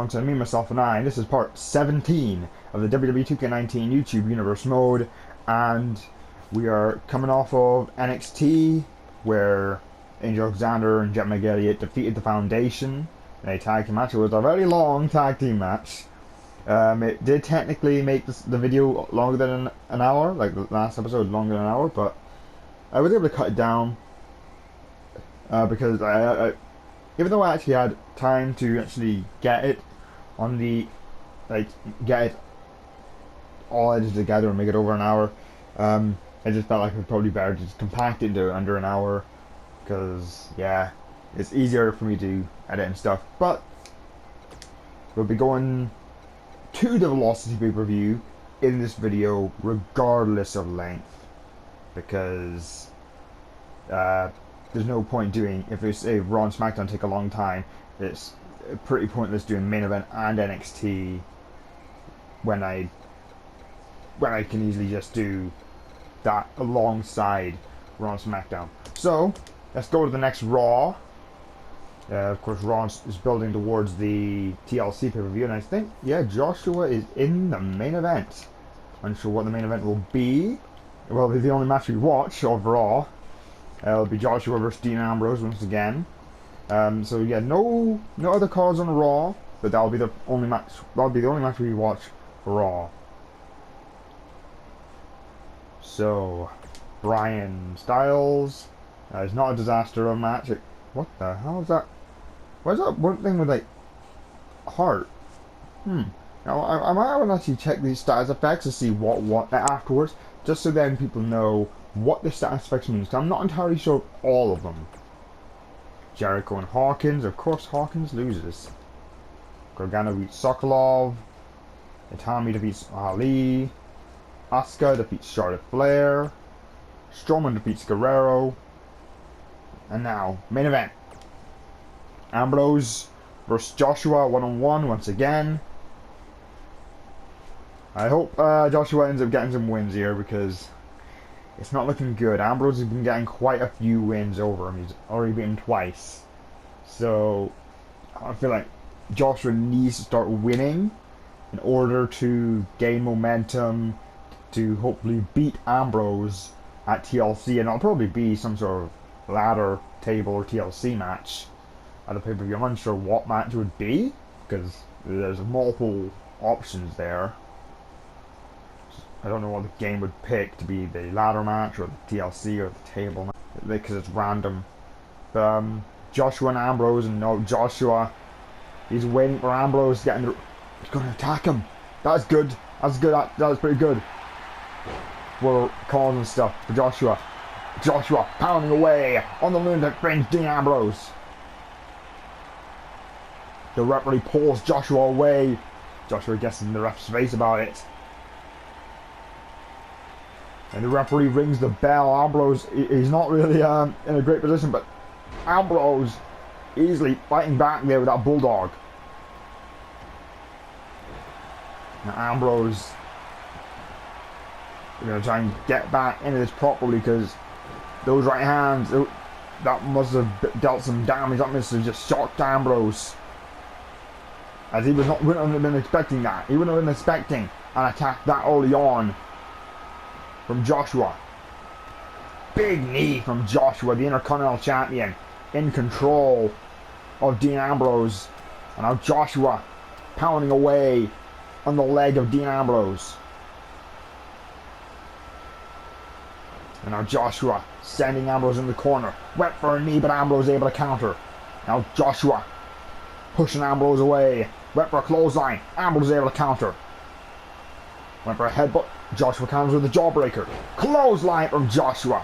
on to Me, Myself, and I. This is part 17 of the WWE 2K19 YouTube Universe mode, and we are coming off of NXT, where Angel Alexander and Jet McElliott defeated the Foundation in a tag team match. It was a very long tag team match. It did technically make the video longer than an hour, like the last episode was longer than an hour, but I was able to cut it down because I even though I actually had time to actually get it on the, get it all edited together and make it over an hour, I just felt like it would probably be better to just compact it into under an hour, because, yeah, it's easier for me to edit and stuff. But we'll be going to the Velocity PPV in this video regardless of length, because there's no point doing, if it's a Raw and SmackDown take a long time, it's pretty pointless doing main event and NXT when I can easily just do that alongside Raw and SmackDown. So let's go to the next Raw. Of course, Raw is building towards the TLC pay-per-view, and I think, yeah, Joshua is in the main event. Unsure what the main event will be. Well, it'll be the only match we watch of Raw. It'll be Joshua versus Dean Ambrose once again. So yeah, no other cards on Raw, but that'll be the only match. That'll be the only match we watch for Raw. So, Brian Styles. It's not a disaster of a match. What the hell is that? Why is that one thing with like heart? Now I might want to actually check these status effects to see what afterwards, just so then people know what the status effects means. I'm not entirely sure of all of them. Jericho and Hawkins. Of course, Hawkins loses. Gargano beats Sokolov. Itami defeats Ali. Asuka defeats Charlotte Flair. Strowman defeats Guerrero. And now, main event. Ambrose versus Joshua one-on-one once again. I hope Joshua ends up getting some wins here, because it's not looking good. Ambrose has been getting quite a few wins over him. He's already beaten twice. So I feel like Joshua needs to start winning in order to gain momentum to hopefully beat Ambrose at TLC, and it'll probably be some sort of ladder, table, or TLC match at the pay-per-view. I'm unsure what match it would be, because there's multiple options there. I don't know what the game would pick to be the ladder match or the TLC or the table match, because it's random. But Joshua and Ambrose, and no, Joshua, he's waiting for Ambrose to get in the... He's going to attack him. That's good. That's good. That was pretty good. For calls and stuff for Joshua. Joshua pounding away on the lunatic fringe, Dean Ambrose. The referee pulls Joshua away. Joshua gets in the ref's face about it. And the referee rings the bell. Ambrose, he's not really in a great position, but Ambrose easily fighting back there with that bulldog. Now Ambrose, we're going to try and get back into this properly, because those right hands, that must have dealt some damage. That must have just shocked Ambrose, as he wouldn't have been expecting that. He wouldn't have been expecting an attack that early on from Joshua. Big knee from Joshua, the Intercontinental Champion, in control of Dean Ambrose. And now Joshua pounding away on the leg of Dean Ambrose. And now Joshua sending Ambrose in the corner. Went for a knee, but Ambrose able to counter. Now Joshua pushing Ambrose away. Went for a clothesline. Ambrose able to counter. Went for a headbutt. Joshua counters with a jawbreaker. Clothesline from Joshua.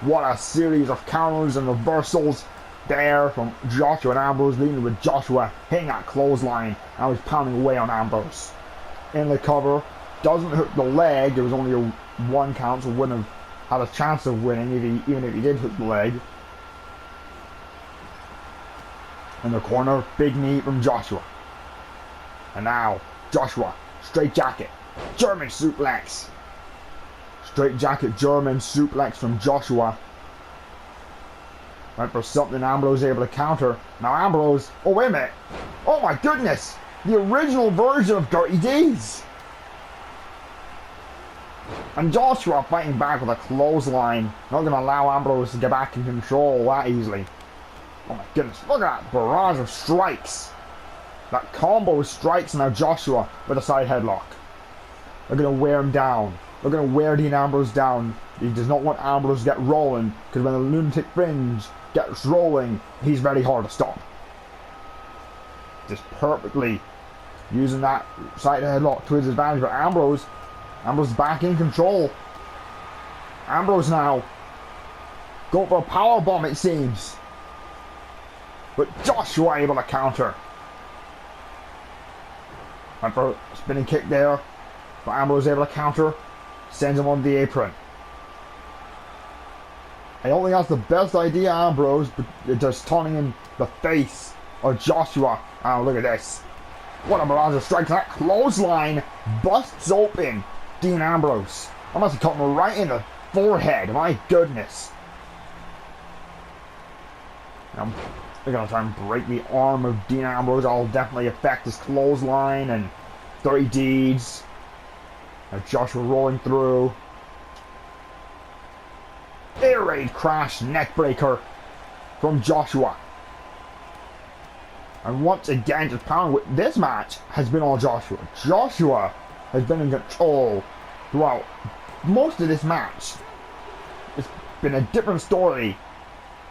What a series of counters and reversals there from Joshua, and Ambrose leading with Joshua hitting that clothesline. Now he's pounding away on Ambrose. In the cover. Doesn't hook the leg. There was only a one count, so wouldn't have had a chance of winning even if he did hook the leg. In the corner, big knee from Joshua. And now, Joshua, straight jacket. German suplex. Straight jacket German suplex from Joshua. Went for something Ambrose able to counter. Now Ambrose, oh wait a minute. Oh my goodness. The original version of Dirty Deeds. And Joshua fighting back with a clothesline. Not going to allow Ambrose to get back in control that easily. Oh my goodness, look at that barrage of strikes. That combo of strikes, and now Joshua with a side headlock. They're going to wear him down. They're going to wear Dean Ambrose down. He does not want Ambrose to get rolling, because when the lunatic fringe gets rolling, he's very hard to stop. Just perfectly using that side headlock to his advantage, but Ambrose is back in control. Ambrose now going for a powerbomb, it seems. But Joshua able to counter. And for a spinning kick there. But Ambrose able to counter. Sends him on the apron. I don't think that's the best idea, Ambrose, but it's just taunting in the face of Joshua. Oh, look at this. What a barrage of strikes. That clothesline busts open Dean Ambrose. I must have caught him right in the forehead. My goodness. They're going to try and break the arm of Dean Ambrose. That'll definitely affect his clothesline and Dirty Deeds. Now Joshua rolling through. Air raid crash neckbreaker from Joshua. And once again, just pounding with this match has been all Joshua. Joshua has been in control throughout most of this match. It's been a different story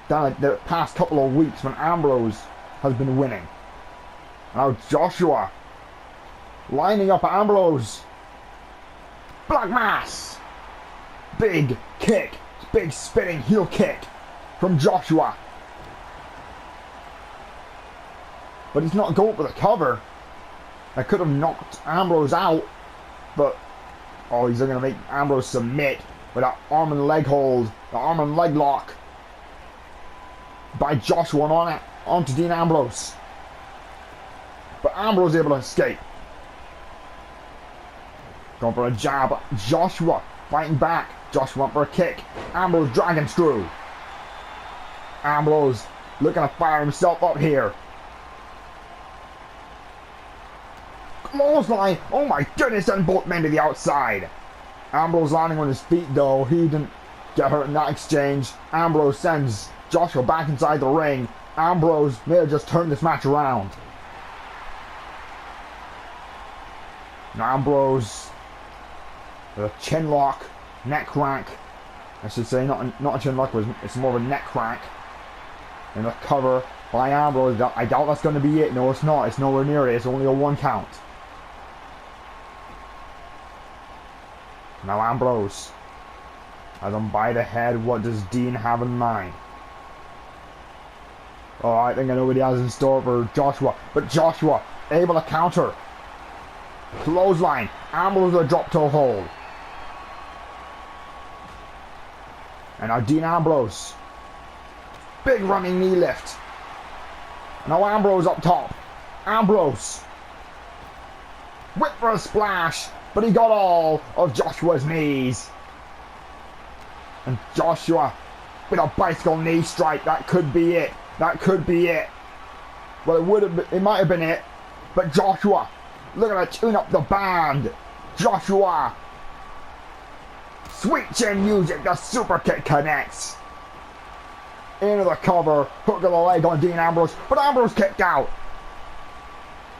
than like the past couple of weeks when Ambrose has been winning. Now Joshua lining up Ambrose. Black Mass. Big kick. Big spinning heel kick from Joshua. But he's not going for the cover. I could have knocked Ambrose out, but oh, he's going to make Ambrose submit with that arm and leg hold, the arm and leg lock by Joshua and onto Dean Ambrose. But Ambrose able to escape. Going for a jab. Joshua fighting back. Joshua went for a kick. Ambrose dragon screw. Ambrose looking to fire himself up here. Clothesline. Oh my goodness, and both men to the outside. Ambrose landing on his feet though. He didn't get hurt in that exchange. Ambrose sends Joshua back inside the ring. Ambrose may have just turned this match around. Now Ambrose with a chin lock, neck crank. I should say not a chin lock, it's more of a neck crank. And a cover by Ambrose. I doubt that's going to be it. No, it's not. It's nowhere near it. It's only a 1 count. Now Ambrose has him by the head. What does Dean have in mind? Oh, I think I know what he has in store for Joshua. But Joshua able to counter. Clothesline. Ambrose with a drop toe hold. And now Dean Ambrose. Big running knee lift. Now Ambrose up top. Ambrose. Whip for a splash. But he got all of Joshua's knees. And Joshua with a bicycle knee strike. That could be it. That could be it. Well, it might have been it. But Joshua looking to tune up the band. Joshua. Sweet chin music. The super kick connects. Into the cover. Hook of the leg on Dean Ambrose. But Ambrose kicked out.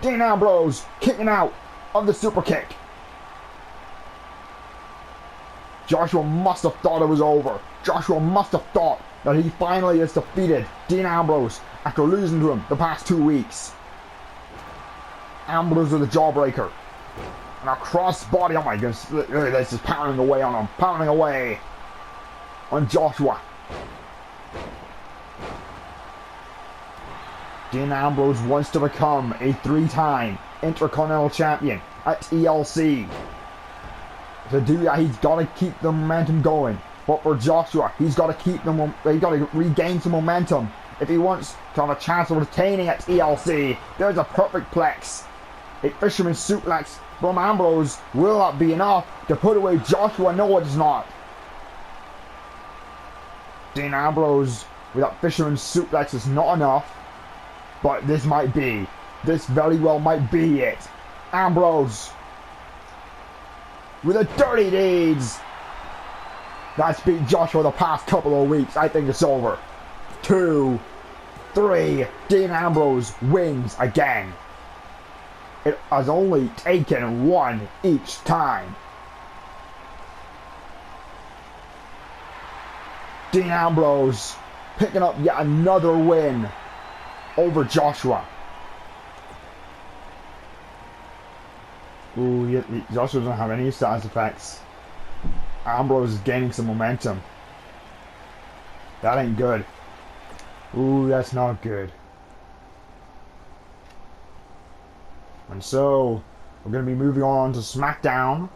Dean Ambrose kicking out of the super kick. Joshua must have thought it was over. Joshua must have thought that he finally has defeated Dean Ambrose after losing to him the past 2 weeks. Ambrose with a jawbreaker. And a crossbody. Oh my goodness. This is pounding away on him. Pounding away on Joshua. Dean Ambrose wants to become a 3-time Intercontinental Champion at TLC. To do that, he's got to keep the momentum going. But for Joshua, he's got to regain some momentum if he wants to have a chance of retaining at TLC. There's a perfect plex. A fisherman suplex from Ambrose will not be enough to put away Joshua. No, it is not. Dean Ambrose with that fisherman suplex is not enough. But this might be This very well might be it. Ambrose with a dirty deeds. That's beat Joshua the past couple of weeks. I think it's over. 2, 3. Dean Ambrose wins again. It has only taken one each time. Dean Ambrose picking up yet another win over Joshua. Ooh, Joshua doesn't have any status effects. Ambrose is gaining some momentum. That ain't good. Ooh, that's not good. And so, we're going to be moving on to SmackDown.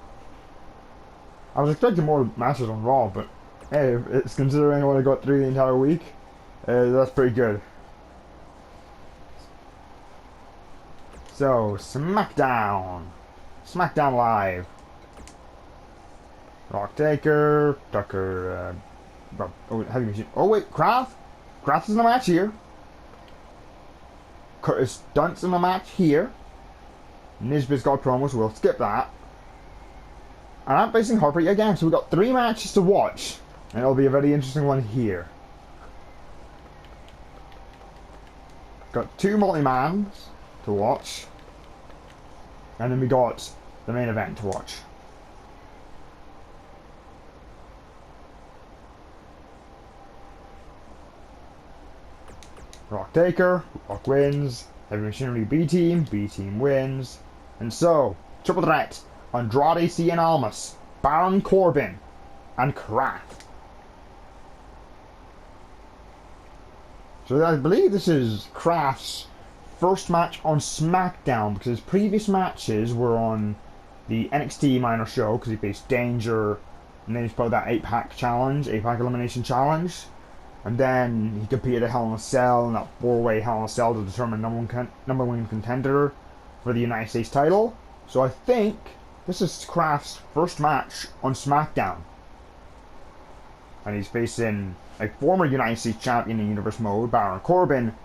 I was expecting more matches on Raw, but hey, it's considering I only got 3 the entire week. That's pretty good. So, SmackDown. SmackDown Live. Rock Taker, Tucker, Heavy Machine. Oh wait, Kraft? Kraft is in the match here. Curtis Stunt's in the match here. Nisbet's got promos, we'll skip that. And I'm facing Harper again, so we've got 3 matches to watch. And it'll be a very interesting one here. Got 2 multi-mans to watch. And then we got the main event to watch. Rock Taker, Rock wins. Heavy Machinery B Team wins. And so, triple threat, Andrade, Cien, Almas, Baron Corbin, and Kraft. So I believe this is Kraft's first match on SmackDown, because his previous matches were on the NXT minor show, because he faced Danger, and then he's part of that 8-pack challenge, 8-pack elimination challenge. And then he competed at Hell in a Cell in that 4-way Hell in a Cell to determine number one contender for the United States title. So I think this is Kraft's first match on SmackDown. And he's facing a former United States champion in Universe Mode, Baron Corbin,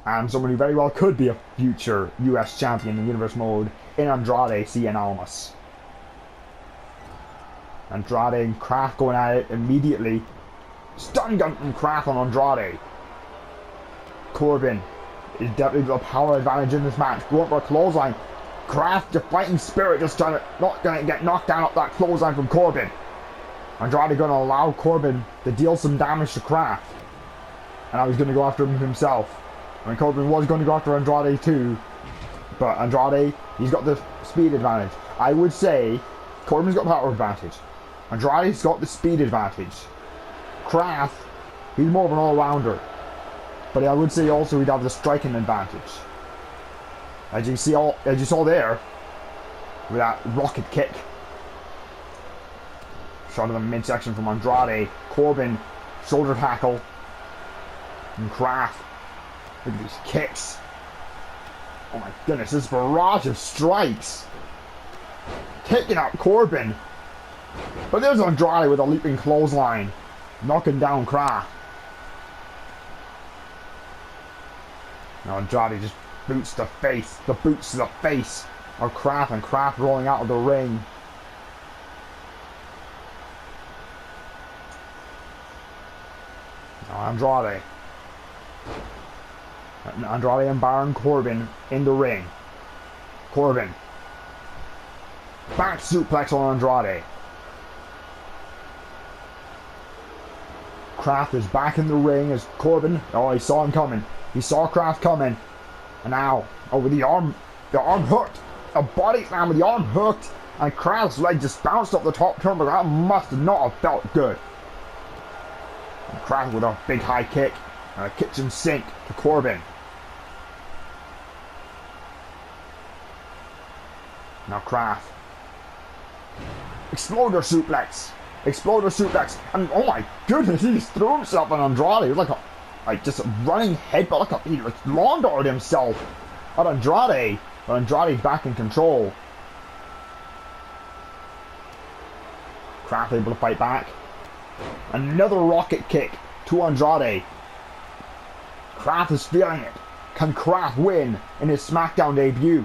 and someone who very well could be a future US champion in Universe Mode in Andrade, Cien, Almas. Andrade and Kraft going at it immediately. Stun gun from Kraft on Andrade. Corbin is definitely got a power advantage in this match. Going for a clothesline. Kraft, the fighting spirit, just trying to not gonna get knocked down up that clothesline from Corbin. Andrade gonna allow Corbin to deal some damage to Kraft. And now he's gonna go after him himself. I mean, Corbin was gonna go after Andrade too. But Andrade, he's got the speed advantage. I would say Corbin's got power advantage. Andrade's got the speed advantage. Kraft, he's more of an all-rounder. But I would say also he'd have the striking advantage. As you saw there, with that rocket kick. Shot in the midsection from Andrade. Corbin, shoulder tackle. And Kraft. Look at these kicks. Oh my goodness, this barrage of strikes. Taking out Corbin. But there's Andrade with a leaping clothesline. Knocking down Kraft. Now Andrade just boots the boots to the face of Kraft, and Kraft rolling out of the ring. Now Andrade and Baron Corbin in the ring. Corbin. Back suplex on Andrade. Kraft is back in the ring as Corbin, oh, he saw him coming. He saw Kraft coming. And now, with the arm hooked. A body slam with the arm hooked. And Kraft's leg just bounced off the top turnbuckle. That must not have felt good. And Kraft with a big high kick. And a kitchen sink to Corbin. Now Kraft. Exploder suplex. Exploder suplex, and oh my goodness, he just threw himself on Andrade. It was like just a running headbutt, he lawn-darted himself at Andrade. But Andrade's back in control. Kraft able to fight back. Another rocket kick to Andrade. Kraft is feeling it. Can Kraft win in his SmackDown debut?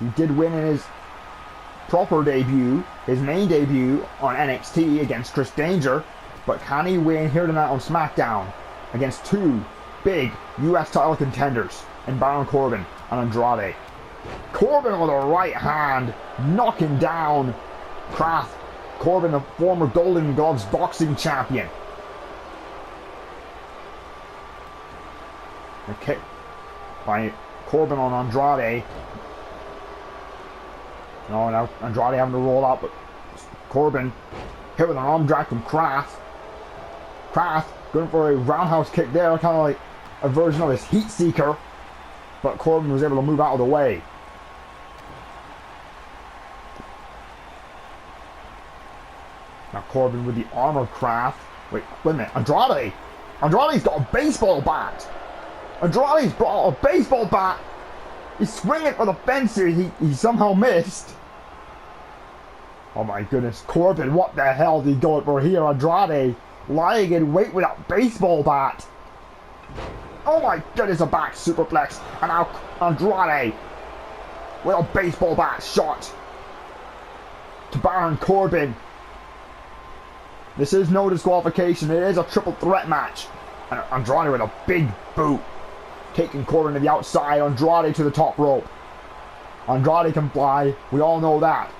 He did win in his proper debut, his main debut on NXT against Chris Danger, but can he win here tonight on SmackDown against two big US title contenders in Baron Corbin and Andrade? Corbin with a right hand, knocking down Kraft. Corbin, the former Golden Gloves boxing champion. A kick by Corbin on Andrade. No, now Andrade having to roll out, but Corbin hit with an arm drag from Kraft. Kraft going for a roundhouse kick there, kind of like a version of his Heat Seeker, but Corbin was able to move out of the way. Now Corbin with the arm of Kraft. Wait a minute, Andrade! Andrade's got a baseball bat! Andrade's brought a baseball bat! He's swinging for the fences, he somehow missed. Oh my goodness, Corbin, what the hell did he go for here? Andrade lying in wait with that baseball bat. Oh my goodness, a back superplex. And now Andrade with a baseball bat shot to Baron Corbin. This is no disqualification, it is a triple threat match. And Andrade with a big boot, taking Corbin to the outside, Andrade to the top rope. Andrade can fly, we all know that.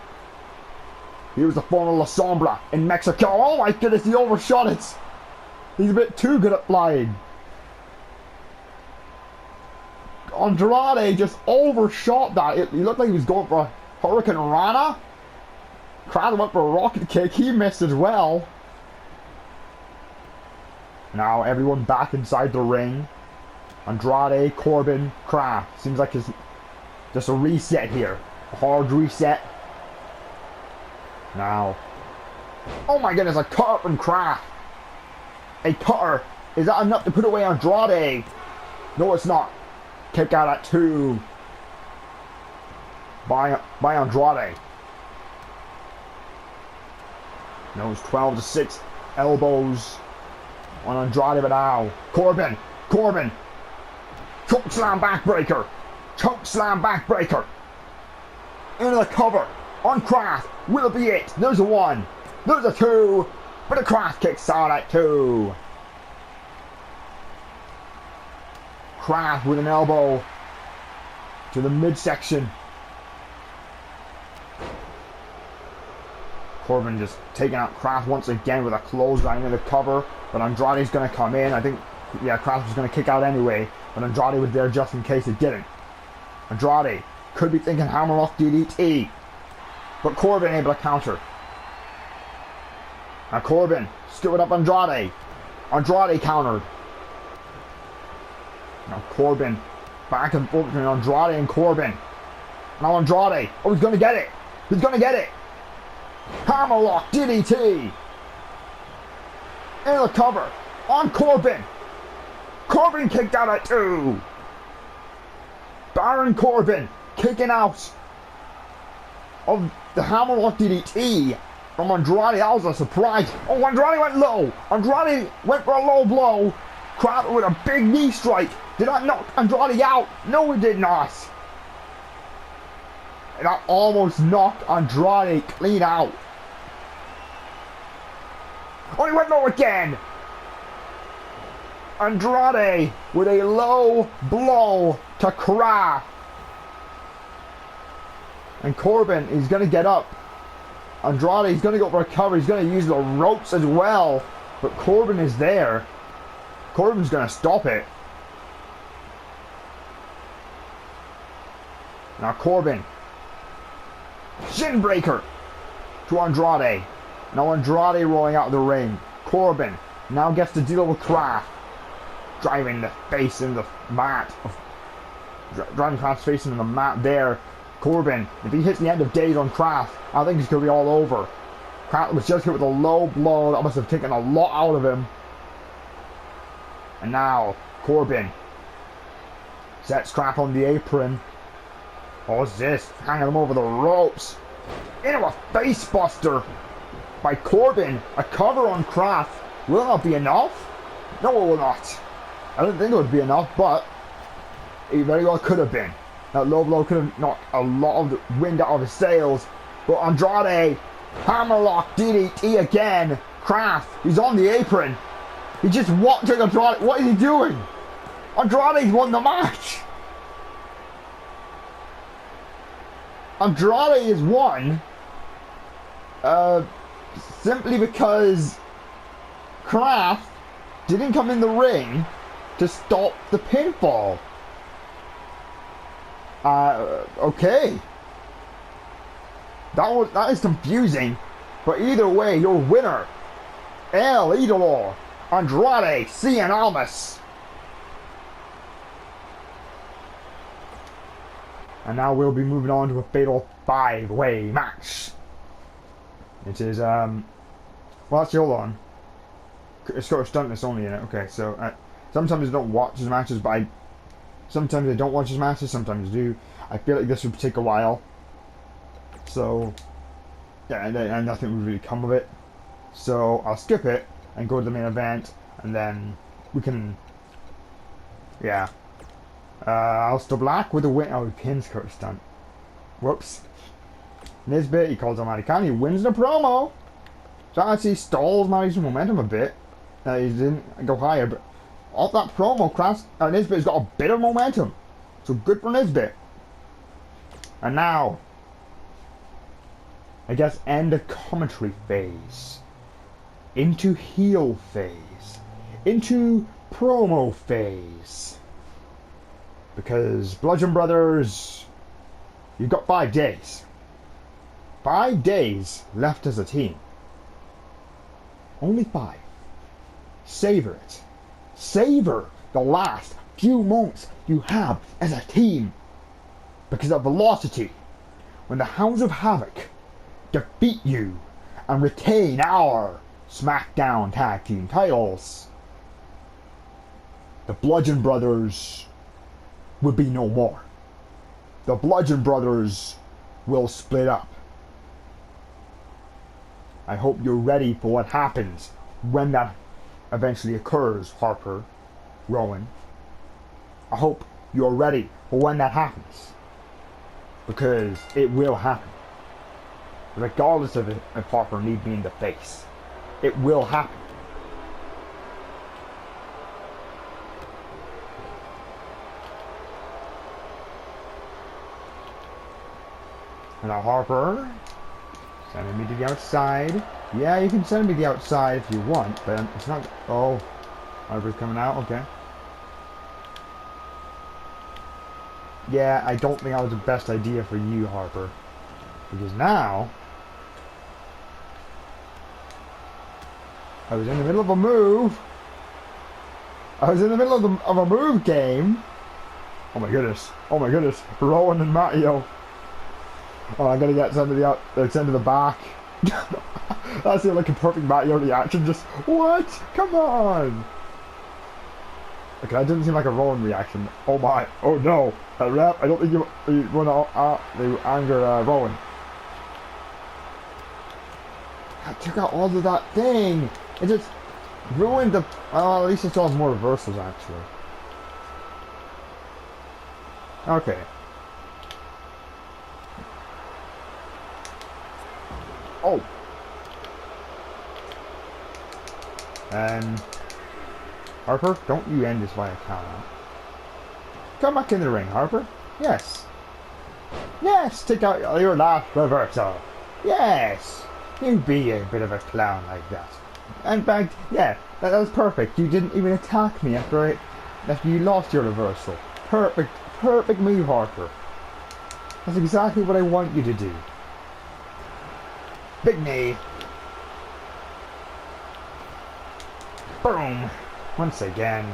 He was the former La Sombra in Mexico. Oh my goodness, he overshot it. He's a bit too good at flying. Andrade just overshot that. He looked like he was going for a Hurricane Rana. Kraft went for a rocket kick. He missed as well. Now everyone back inside the ring. Andrade, Corbin, Kraft. Seems like it's just a reset here. A hard reset. Now. Oh my goodness, a cutter from Kraft. A cutter. Is that enough to put away Andrade? No, it's not. Kick out at 2 by Andrade. No, it's 12-6 elbows on Andrade, but now Corbin. Choke slam backbreaker. Choke slam backbreaker. Into the cover on Kraft. Will it be it? There's a 1. There's a 2. But the Kraft kicks out at 2. Kraft with an elbow to the midsection. Corbin just taking out Kraft once again with a clothesline in the cover, but Andrade's going to come in. I think, yeah, Kraft was going to kick out anyway, but Andrade was there just in case it didn't. Andrade could be thinking Hammerlock DDT, but Corbin able to counter. Now Corbin stood up Andrade. Andrade countered. Now Corbin back and forth between Andrade and Corbin. Now Andrade. Oh, he's going to get it. He's going to get it. Hammerlock DDT. In the cover on Corbin. Corbin kicked out at 2. Baron Corbin kicking out of the Hammerlock DDT from Andrade. That was a surprise. Oh, Andrade went low. Andrade went for a low blow. Kraft with a big knee strike. Did that knock Andrade out? No, it did not. And that almost knocked Andrade clean out. Oh, he went low again. Andrade with a low blow to Kraft. And Corbin is going to get up. Andrade is going to go for a cover. He's going to use the ropes as well. But Corbin is there. Corbin's going to stop it. Now Corbin. Shin breaker to Andrade. Now Andrade rolling out of the ring. Corbin now gets to deal with Kraft. Driving the face into the mat. Driving Kraft's face into the mat there. Corbin, if he hits the end of days on Kraft, I think he's going to be all over. Kraft was just hit with a low blow. That must have taken a lot out of him. And now Corbin sets Kraft on the apron. What's this? Hanging him over the ropes. Into a face buster by Corbin. A cover on Kraft. Will it not be enough? No, it will not. I don't think it would be enough, but It very well could have been. That low blow could have knocked a lot of the wind out of his sails. But Andrade, hammerlock DDT again. Kraft, he's on the apron. He just watching Andrade. What is he doing? Andrade's won the match. Andrade is won. Simply because Kraft didn't come in the ring to stop the pinfall. Okay. That is confusing, but either way, your winner, El Idolo, Andrade Cien Almas. And now we'll be moving on to a fatal 5-way match. It is, well, actually, hold on. It's got a stuntness only in it. Okay, so, sometimes I don't watch his matches, but sometimes I don't watch his matches, sometimes I do. I feel like this would take a while. So, yeah, and nothing would really come of it. So, I'll skip it and go to the main event, and then we can, yeah. Aleister Black with a win. Oh, he pins Kurt Stunt. Whoops. Nisbet, he calls on Maricani, he wins the promo. So actually stalls Maric's momentum a bit. He didn't go higher, but off that promo, Nisbet's got a bit of momentum. So good for Nisbet. And now, I guess, end of commentary phase. Into heel phase. Into promo phase. Because Bludgeon Brothers, you've got 5 days. 5 days left as a team. Only 5. Savor it. Savor the last few moments you have as a team. Because at Velocity, when the Hounds of Havoc defeat you and retain our SmackDown Tag Team titles, the Bludgeon Brothers will be no more. The Bludgeon Brothers will split up. I hope you're ready for what happens when that eventually occurs, Harper, Rowan. I hope you're ready for when that happens. Because it will happen. Regardless of if Harper need me in the face. It will happen. And now Harper, sending me to the outside. Yeah, you can send me to the outside if you want, but it's not. Oh, Harper's coming out. Okay. Yeah, I don't think that was the best idea for you, Harper, because now I was in the middle of a move. I was in the middle of a move game. Oh my goodness! Oh my goodness! Rowan and Matteo. Oh, I'm gonna get sent to the back. That's like a perfect Matteo reaction. Just what? Come on. Okay, that didn't seem like a Rowan reaction. Oh my! Oh no! Rep, I don't think you want to anger Rowan. I took out all of that thing. It just ruined the. At least it still has more reversals actually. Okay. Oh. And Harper, don't you end this by a count out. Come back in the ring, Harper. Yes. Yes, take out your last reversal. Yes. You be a bit of a clown like that. In fact, yeah, that was perfect. You didn't even attack me after you lost your reversal. Perfect move, Harper. That's exactly what I want you to do. Big knee. Boom. Once again.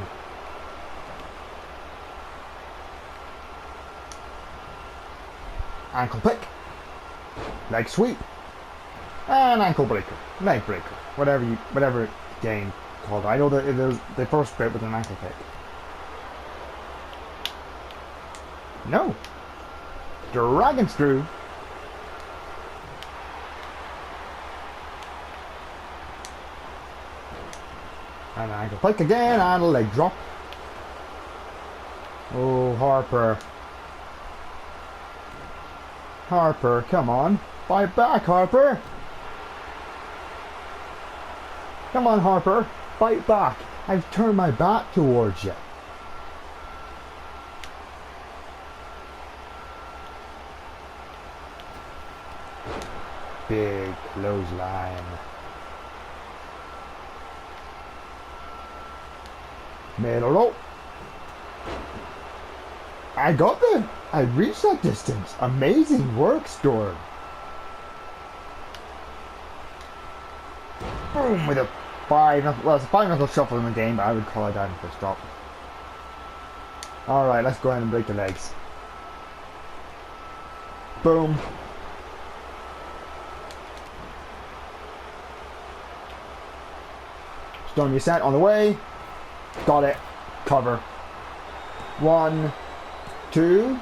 Ankle pick. Leg sweep. And ankle breaker. Leg breaker. Whatever game called. I know that they first quit with an ankle pick. No. Dragon screw. And an ankle pick again and a leg drop. Oh, Harper. Harper, come on. Fight back, Harper. Come on, Harper. Fight back. I've turned my back towards you. Big clothesline. Middle rope. I reached that distance. Amazing work, Storm. Boom, with a 5-0, well, it's a 5-0 shuffle in the game, but I would call it down for a stop. Alright, let's go ahead and break the legs. Boom. Storm, you set on the way. Got it. Cover. 1, 2.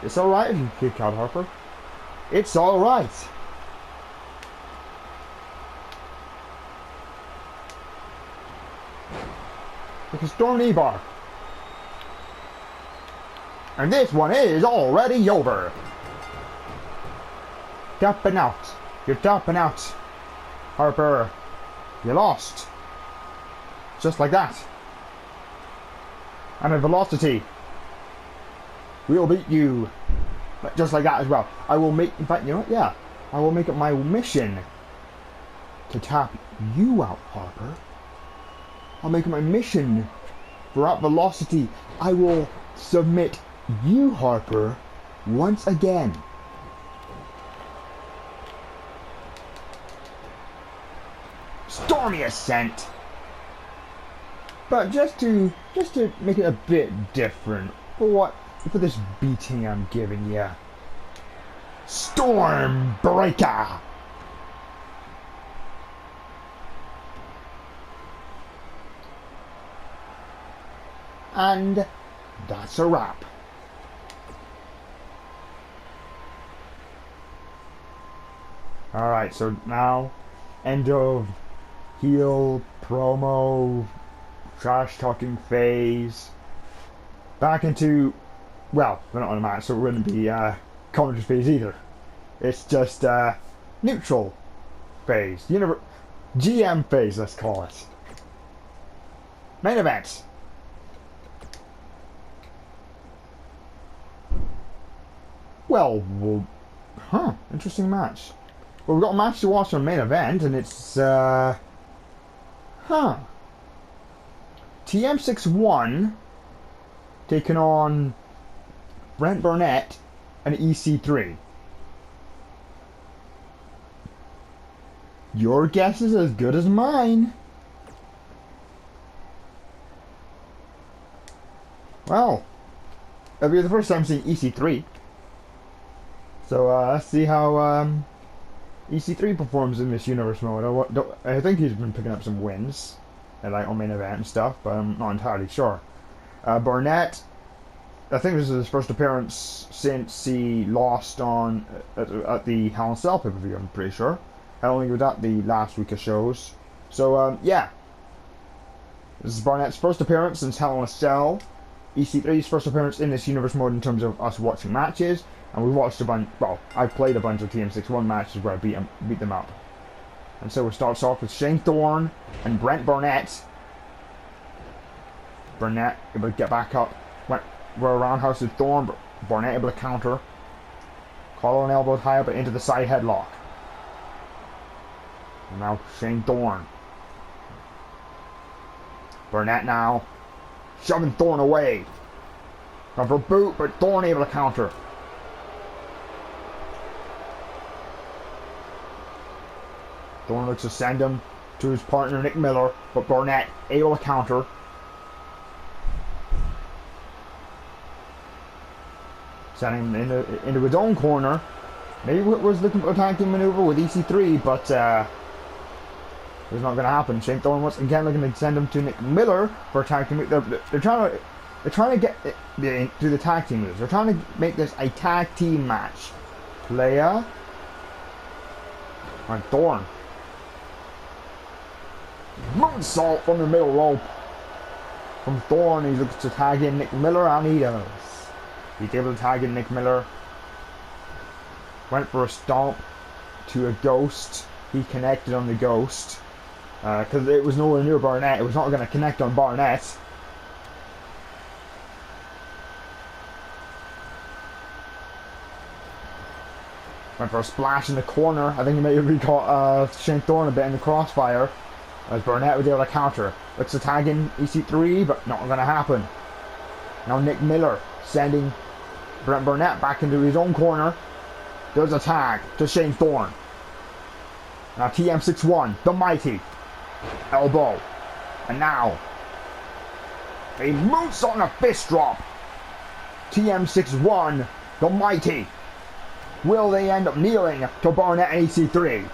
It's alright if you kick out Harper. It's alright. It's a Storm knee bar. And this one is already over. Tapping out. You're tapping out. Harper, you lost. Just like that. And at Velocity, we'll beat you. But just like that as well. I will make, in fact, you know what? Yeah. I will make it my mission to tap you out, Harper. I'll make it my mission for at Velocity. I will submit you, Harper, once again. Stormy Ascent. But just to make it a bit different for this beating I'm giving you. Storm Breaker. And that's a wrap. Alright, so now end of heel promo trash talking phase. Back into, well, we're not on a match, so it wouldn't be commentary phase either. It's just neutral phase. GM phase, let's call it. Main event. Well, interesting match. Well, we've got a match to watch on main event, and it's, TM61 taking on Brent Barnett and EC3. Your guess is as good as mine. Well, it'll be the first time seeing EC3. So let's see how EC3 performs in this universe mode. I think he's been picking up some wins, like on main event and stuff, but I'm not entirely sure. Barnett, I think this is his first appearance since he lost on at the Hell in a Cell PPV. I'm pretty sure. I don't think he was at the last week of shows. So yeah, this is Barnett's first appearance since Hell in a Cell. EC3's first appearance in this universe mode in terms of us watching matches. And we watched a bunch, well, I've played a bunch of TM61 matches where I beat them up. And so it starts off with Shane Thorne and Brent Barnett. Barnett able to get back up. We're roundhouse with Thorne, but Barnett able to counter. Collar and elbows high up and into the side headlock. And now Shane Thorne. Barnett now shoving Thorne away. Cover boot, but Thorne able to counter. Thorne looks to send him to his partner Nick Miller, but Barnett able to counter. Sending him into his own corner. Maybe was looking for a tag team maneuver with EC3, but it's not going to happen. Shane Thorne once again looking to send him to Nick Miller for a tag team. They're trying to get through the tag team moves. They're trying to make this a tag team match. Leia and Thorne. Moonsault from the middle rope. from Thorne. He looks to tag in Nick Miller, and he does. He's able to tag in Nick Miller. Went for a stomp to a Ghost. He connected on the Ghost. Because it was nowhere near Barnett. It was not going to connect on Barnett. Went for a splash in the corner. I think he may have caught Shane Thorne a bit in the crossfire. As Barnett was able to counter. Looks to tag in EC3, but not going to happen. Now Nick Miller sending Brent Barnett back into his own corner. There's a tag to Shane Thorne. Now TM61, the mighty. Elbow. And now a moonsault and a fist drop. TM61, the mighty. Will they end up kneeling to Barnett and EC3?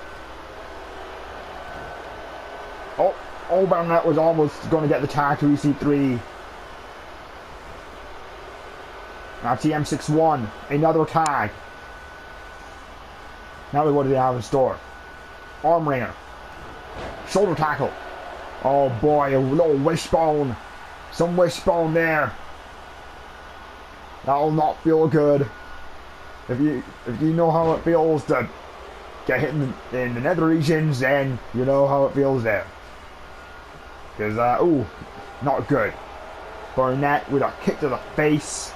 Oh, Barnett was almost going to get the tag to EC3. Now TM61, another tag. Now what do they have in store? Arm wringer. Shoulder tackle. Oh boy, a little wishbone. Some wishbone there. That'll not feel good. If you know how it feels to get hit in the nether regions, then you know how it feels there. Because, ooh, not good. Barnett with a kick to the face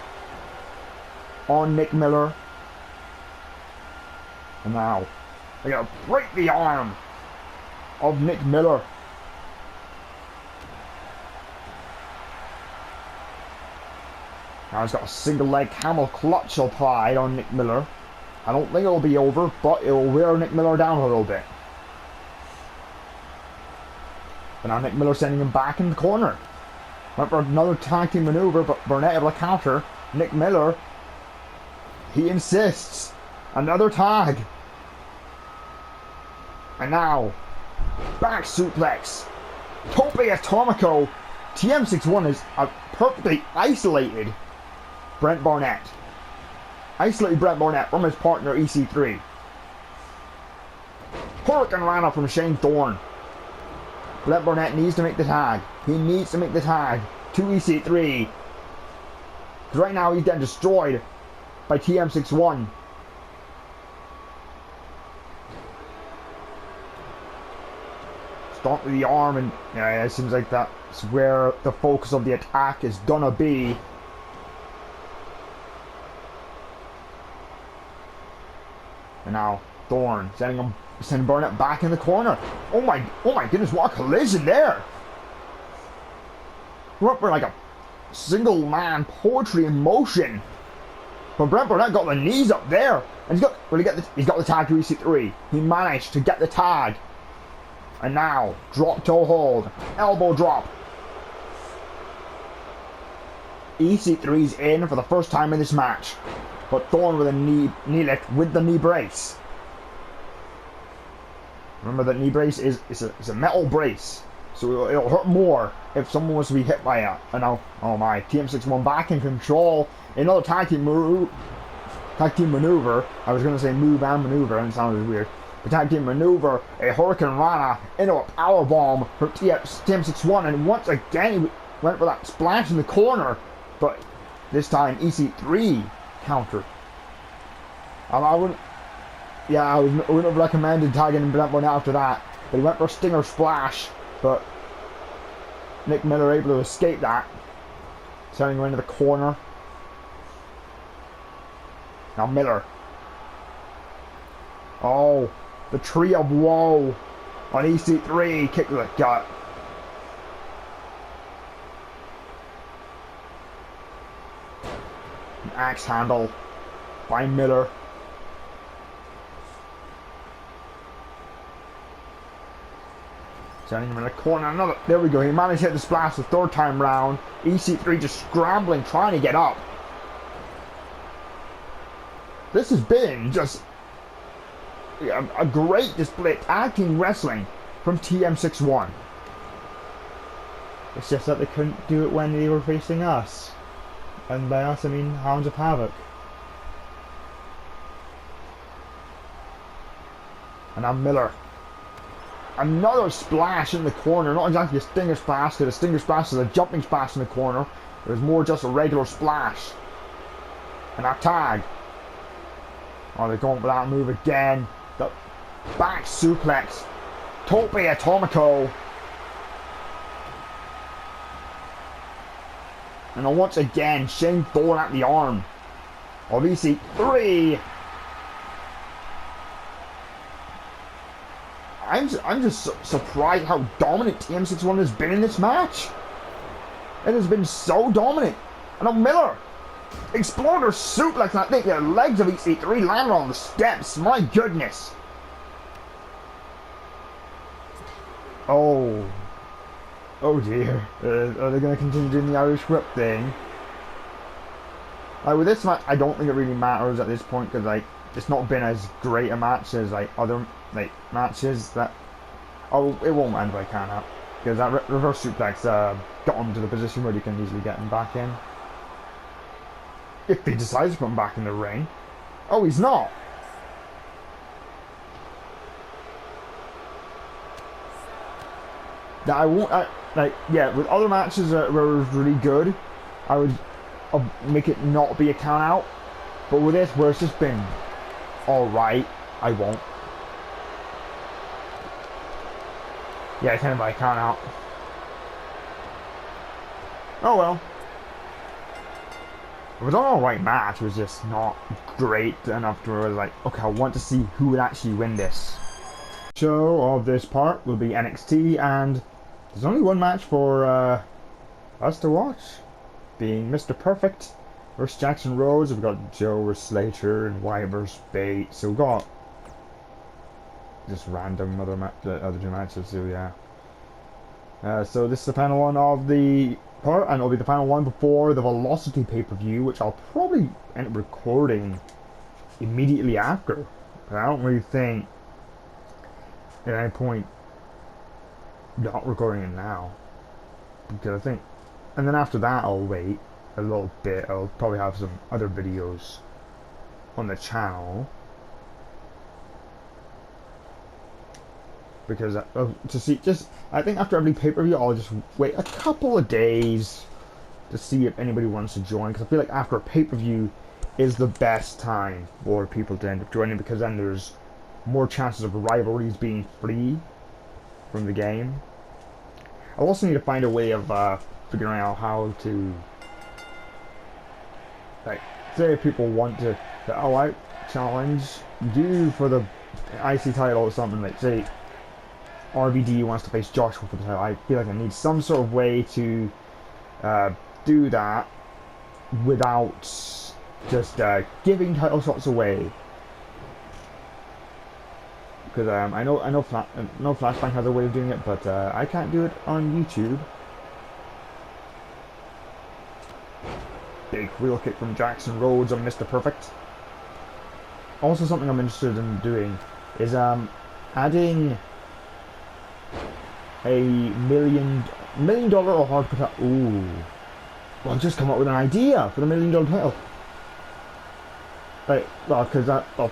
on Nick Miller. And now, they're going to break the arm of Nick Miller. Now he's got a single leg camel clutch applied on Nick Miller. I don't think it'll be over, but it will wear Nick Miller down a little bit. But now Nick Miller sending him back in the corner. Went for another tag team maneuver, but Barnett able to counter. Nick Miller, he insists. Another tag. And now, back suplex. Tope Atomico. TM61 is perfectly isolated Brent Barnett. Isolated Brent Barnett from his partner EC3. Hurricane Rana from Shane Thorne. Brent Barnett needs to make the tag. He needs to make the tag to EC3. Because right now he's getting destroyed by TM61. Stomp with the arm, and yeah, it seems like that's where the focus of the attack is gonna be. And now Thorne sending Barnett back in the corner. Oh my goodness, what a collision there! We're up for like a single man poetry in motion. But Brent Barnett got the knees up there, and he's got the tag to EC3. He managed to get the tag. And now, drop toe hold, elbow drop. EC3's in for the first time in this match, but Thorne with a knee lift with the knee brace. Remember that knee brace is a metal brace, so it'll hurt more if someone was to be hit by it. And now, oh my, TM61 back in control. Another tag team maneuver. I was going to say move and maneuver, and it sounded weird. The tag team maneuver, a Hurricane Rana into a powerbomb from TM61, and once again he went for that splash in the corner, but this time EC3 countered. I wouldn't have recommended tagging Brent Barnett after that, but he went for a stinger splash, but Nick Miller able to escape that, sending him into the corner. Now Miller. Oh, the tree of woe on EC3, kick to the gut. An axe handle by Miller. Sending him in the corner. Another. There we go. He managed to hit the splash the third time round. EC3 just scrambling, trying to get up. This has been just a great display of tag team wrestling from TM61. It's just that they couldn't do it when they were facing us. And by us, I mean Hounds of Havoc. And now Miller. another splash in the corner. Not exactly a stinger splash, because a stinger splash is a jumping splash in the corner. It was more just a regular splash. And that tag. Oh, they're going for that move again. The back suplex. Tope Atomico. And then once again, Shane throwing at the arm of EC3. I'm just surprised how dominant TM61 has been in this match. It has been so dominant. And then Miller, Exploder suplex, and I think the legs of EC3 landed on the steps. My goodness. Oh. Oh dear. Are they going to continue doing the Irish whip thing? Like with this match, I don't think it really matters at this point, because like it's not been as great a match as like other like matches that. Oh, it won't end by count out, because that reverse suplex got him to the position where he can easily get him back in. If he decides to put him back in the ring. Oh, he's not. That I won't. Like, yeah, with other matches where it was really good, I would make it not be a count out. But with this, where it's just been alright, I won't. Yeah, it's ended by a count out. Oh well. It was an alright match, it was just not great enough to where I was like, okay, I want to see who would actually win this. Show of this part will be NXT, and there's only one match for us to watch, being Mr. Perfect versus Jackson Rhodes. We've got Joe versus Slater and Wyatt versus Bate, so we've got just random other two matches, so yeah. So this is the final one of the part, and it'll be the final one before the Velocity pay-per-view, which I'll probably end up recording immediately after. But I don't really think at any point not recording it now, because I think, and then after that I'll wait a little bit. I'll probably have some other videos on the channel, because to see, just I think after every pay-per-view I'll just wait a couple of days to see if anybody wants to join, because I feel like after a pay-per-view is the best time for people to end up joining, because then there's more chances of rivalries being free from the game. I'll also need to find a way of figuring out how to, like, say if people want to, oh, I challenge you for the IC title or something, like say RVD wants to face Joshua for the title. I feel like I need some sort of way to do that without just giving title shots away. Because I know Flashbang has a way of doing it, but I can't do it on YouTube. Big wheel kick from Jackson Rhodes on Mr. Perfect. Also, something I'm interested in doing is adding a $1 million or hard title. Ooh, well, I've just come up with an idea for the $1 million title. Right, well, because that. Well,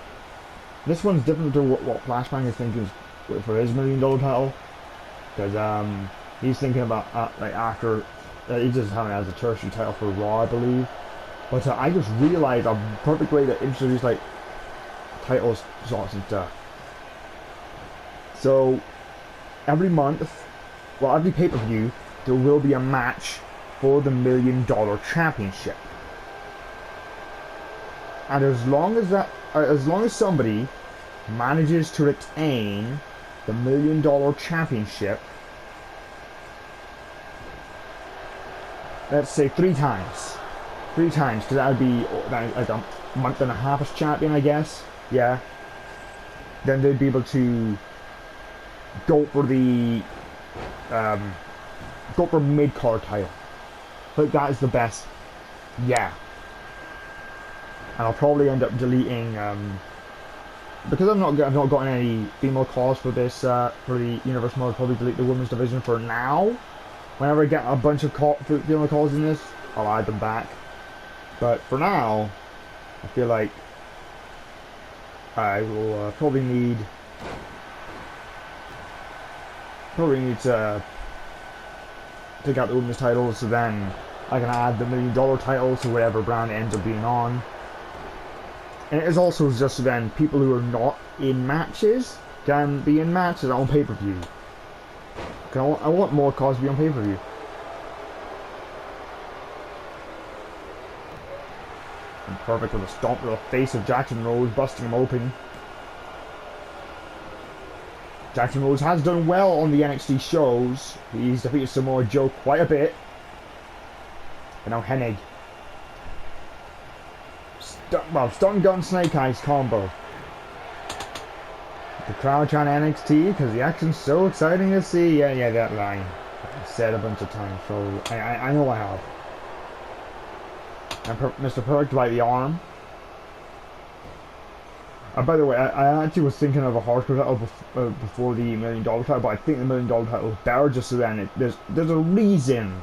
this one's different to what Flashbang is thinking for his $1 million title, because he's thinking about like after he's just having it as a tertiary title for Raw, I believe. But I just realized a perfect way to introduce like title shots and stuff. So every month, well, every pay-per-view, there will be a match for the $1 million championship, and as long as somebody manages to retain the $1 million championship, let's say three times, because that would be like a month and a half as champion, I guess. Yeah. Then they'd be able to go for the mid-card title. I think that is the best. Yeah. And I'll probably end up deleting, because I've not gotten any female calls for this, for the Universal Mode. I'll probably delete the women's division for now. Whenever I get a bunch of female calls in this, I'll add them back. But for now, I feel like I will probably need probably need to take out the women's title, so then I can add the $1 million title to whatever brand it ends up being on. And it is also just so then people who are not in matches can be in matches on pay-per-view. I want more CAWs to be on pay-per-view. And perfect with a stomp to the face of Jackson Rhodes, busting him open. Jackson Rhodes has done well on the NXT shows. He's defeated Samoa Joe quite a bit. And now Hennig. Stun gun snake eyes combo. The crowd chant NXT because the action's so exciting to see. Yeah, that line. I've said a bunch of times, so I know I have. And Mr. Perfect by the arm. By the way, I actually was thinking of a hardcore title before the $1 million title, but I think the $1 million title is better just so then there's a reason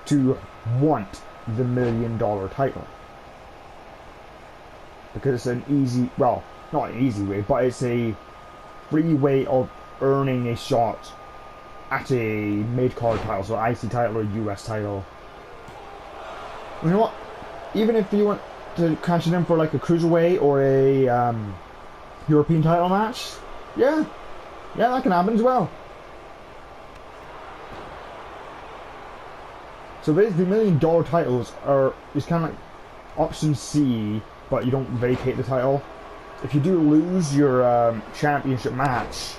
to want the $1 million title. Because it's an easy, well, not an easy way, but it's a free way of earning a shot at a mid-card title, so IC title or US title. You know what? Even if you want to cash it in for like a cruiserweight or a European title match, yeah, that can happen as well. So basically, $1 million titles is kind of like option C, but you don't vacate the title. If you do lose your championship match,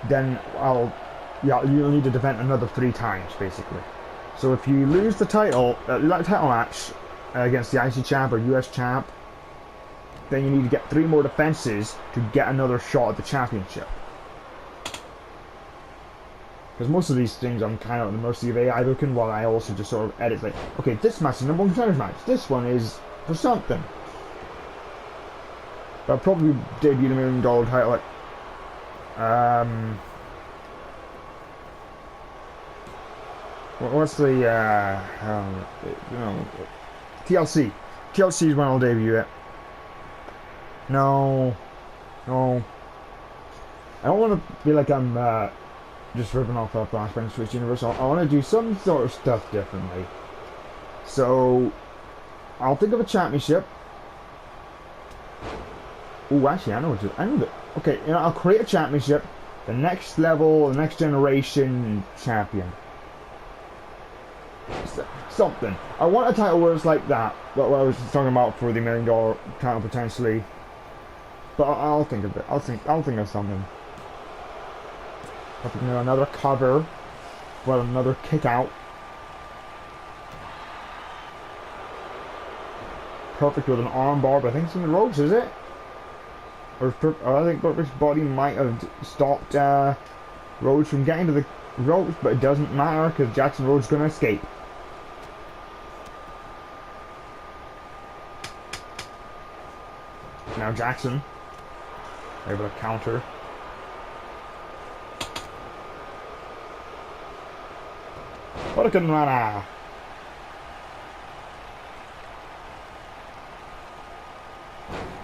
then you'll need to defend another 3 times, basically. So if you lose the title, title match against the IC champ or US champ, then you need to get 3 more defenses to get another shot at the championship. Because most of these things I'm kind of at the mercy of AI looking, while I also just sort of edit like, okay, this match is #1 contenders match, this one is for something. But I'll probably debut the $1 million title at what's the TLC. TLC is when I'll debut it. No. I don't want to be like I'm just ripping off that Flashbang Switch Universe. I want to do some sort of stuff differently. So I'll think of a championship. Oh, actually, I know what to do. I know that. Okay, I'll create a championship, the next level, the next generation champion. Something. I want a title where it's like that. What I was talking about for the $1 million title potentially. But I'll think of it. I'll think of something. I'll think of another cover, but another kick out. Perfect with an armbar, but I think it's in the ropes, is it? Or I think Perfect's body might have stopped Rhodes from getting to the ropes, but it doesn't matter because Jackson Rhodes is going to escape. Now Jackson able to counter. What a good run!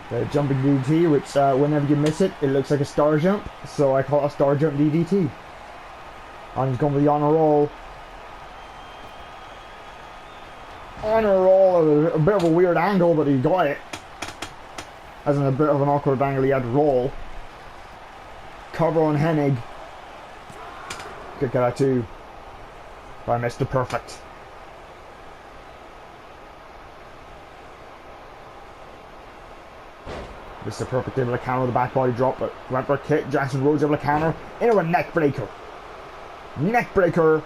The jumping DDT, which whenever you miss it, it looks like a star jump, so I call it a star jump DDT. And he's going for the honor roll. Honor roll, a bit of a weird angle, but he got it. As in a bit of an awkward angle, he had to roll. Cover on Hennig. Kick out too by Mr. Perfect. Mr. Perfect able to counter the back body drop, but went for a kick. Jackson Rhodes able to counter into a neck breaker. Neck breaker.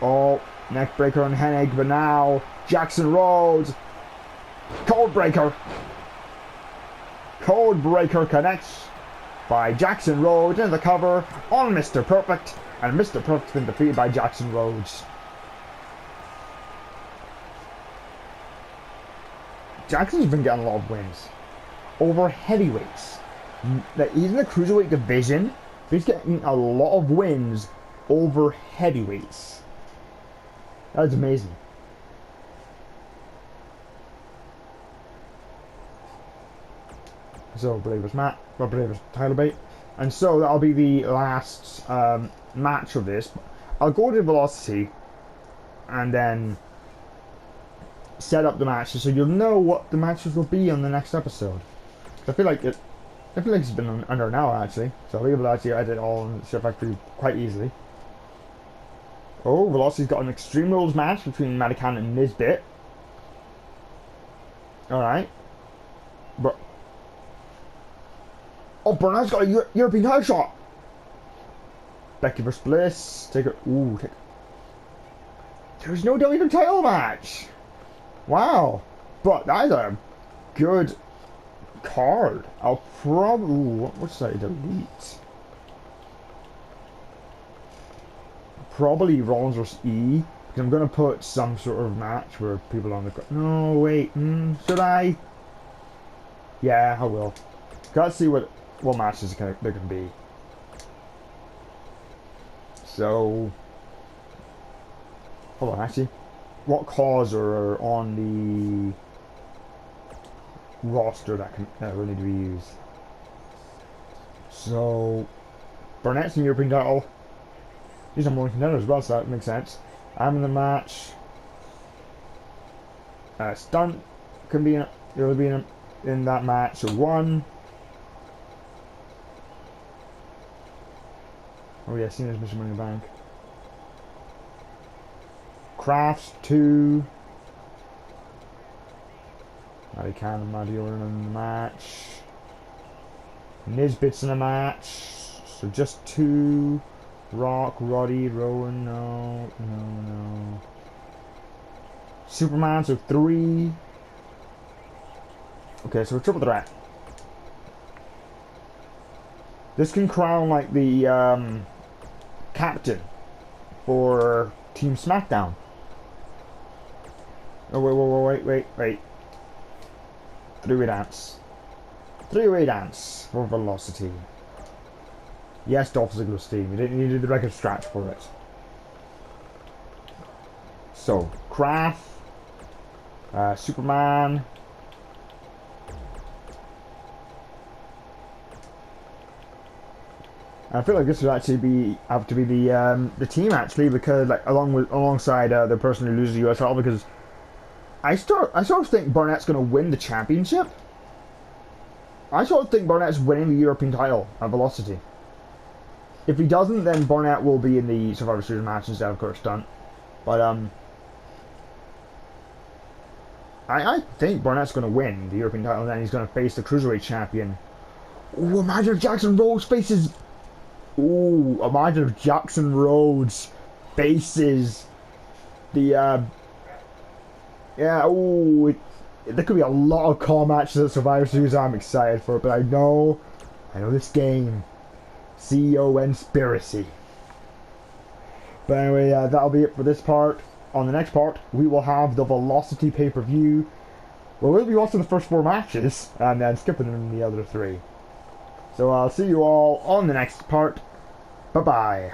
Oh, neck breaker on Hennig, but now Jackson Rhodes. Code breaker. Code breaker connects by Jackson Rhodes into the cover on Mr. Perfect, and Mr. Perfect's been defeated by Jackson Rhodes. Jackson's been getting a lot of wins over heavyweights. He's in the cruiserweight division, but he's getting a lot of wins over heavyweights. That's amazing. So, Believers Matt, Believers title bait. And so that'll be the last match of this. I'll go to Velocity and then set up the matches so you'll know what the matches will be on the next episode. I feel like it's been under an hour actually, so I'll be able to actually edit all and stuff actually quite easily. Oh, Velocity's got an Extreme Rules match between Madikan and Nisbet. Alright. But oh, Barnett's got a European title shot. Becky vs Bliss. Take her. Ooh, there's no WWE title match. Wow. But that is a good card. I'll probably. What should I delete? Probably Rollins vs E. Because I'm going to put some sort of match where people on the. No, wait. Should I? Yeah, I will. Gotta see what matches there can be. So, hold on, actually, what CAWs are on the roster that will need to be used? So, Barnett's in European title. These are more contenders as well, so that makes sense. I'm in the match. Stunt can be in that match. So 1. Oh yeah, Cena's missing Money in the Bank. Kraft 2. Madikan and Maddie Orton in the match. Nisbet's in the match. So just 2. Rock, Roddy, Rowan, no. Superman, so 3. Okay, so a triple threat. This can crown like the captain for Team SmackDown. Oh wait. 3-way dance. 3-way dance for Velocity. Yes, Dolph Ziggler's team. You didn't need to do the record scratch for it. So, Kraft, Superman. I feel like this would actually have to be the team actually, because like alongside the person who loses the US title, because I sort of think Barnett's going to win the championship. I sort of think Barnett's winning the European title at Velocity. If he doesn't, then Barnett will be in the Survivor Series match instead of Kurt Stunt. But I think Barnett's going to win the European title, and then he's going to face the Cruiserweight champion. Ooh, imagine if Jackson Rhodes faces. Ooh, imagine if Jackson Rhodes faces the. Yeah. Ooh, there could be a lot of call matches at Survivor Series. I'm excited for it, but I know this game. CEO-Conspiracy. But anyway, that'll be it for this part. On the next part, we will have the Velocity pay-per-view. Well, we'll be watching the first 4 matches and then skipping the other 3. So I'll see you all on the next part. Bye-bye.